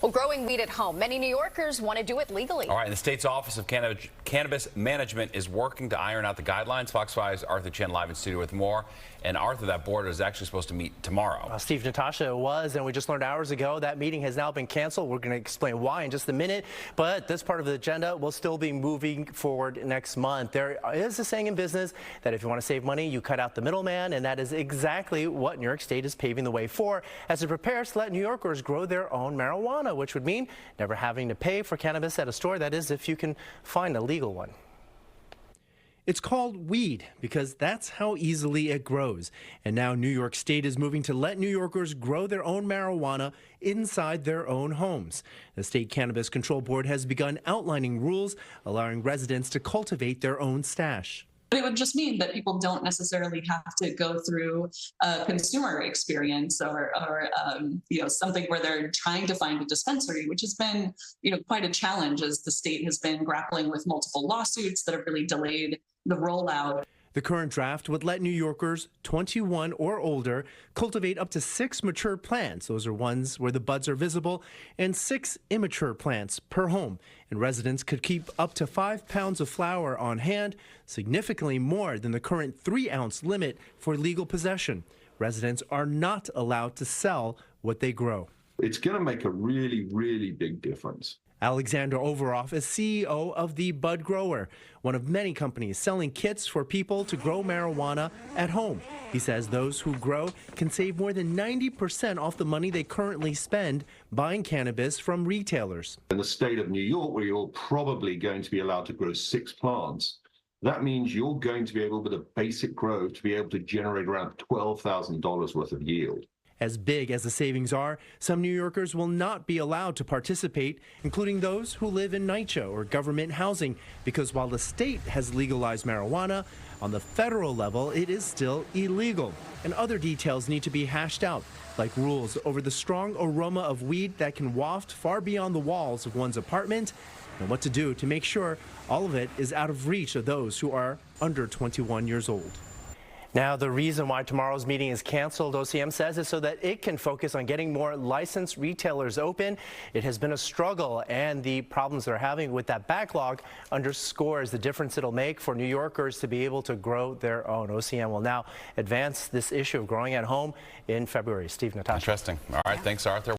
Well, growing weed at home, many New Yorkers want to do it legally. All right, and the state's Office of Cannabis Management is working to iron out the guidelines. Fox 5's Arthur Chen live in studio with more. And Arthur, that board is actually supposed to meet tomorrow. Steve, Natasha was, and we just learned hours ago that meeting has now been canceled. We're going to explain why in just a minute, but this part of the agenda will still be moving forward next month. There is a saying in business that if you want to save money, you cut out the middleman, and that is exactly what New York State is paving the way for as it prepares to let New Yorkers grow their own marijuana, which would mean never having to pay for cannabis at a store. That is, if you can find a legal one. It's called weed because that's how easily it grows. And now New York State is moving to let New Yorkers grow their own marijuana inside their own homes. The State Cannabis Control Board has begun outlining rules allowing residents to cultivate their own stash. It would just mean that people don't necessarily have to go through a consumer experience or something where they're trying to find a dispensary, which has been, quite a challenge as the state has been grappling with multiple lawsuits that have really delayed the rollout. The current draft would let New Yorkers 21 or older cultivate up to 6 mature plants. Those are ones where the buds are visible, and 6 immature plants per home. And residents could keep up to 5 pounds of flower on hand, significantly more than the current 3-ounce limit for legal possession. Residents are not allowed to sell what they grow. It's going to make a really, really big difference. Alexander Overoff is CEO of The Bud Grower, one of many companies selling kits for people to grow marijuana at home. He says those who grow can save more than 90% off the money they currently spend buying cannabis from retailers. In the state of New York, where you're probably going to be allowed to grow 6 plants, that means you're going to be able, with a basic grow, to be able to generate around $12,000 worth of yield. As big as the savings are, some New Yorkers will not be allowed to participate, including those who live in NYCHA or government housing, because while the state has legalized marijuana, on the federal level it is still illegal. And other details need to be hashed out, like rules over the strong aroma of weed that can waft far beyond the walls of one's apartment, and what to do to make sure all of it is out of reach of those who are under 21 years old. Now, the reason why tomorrow's meeting is canceled, OCM says, is so that it can focus on getting more licensed retailers open. It has been a struggle, and the problems they're having with that backlog underscores the difference it'll make for New Yorkers to be able to grow their own. OCM will now advance this issue of growing at home in February. Steve, Natasha. Interesting. All right, thanks, Arthur.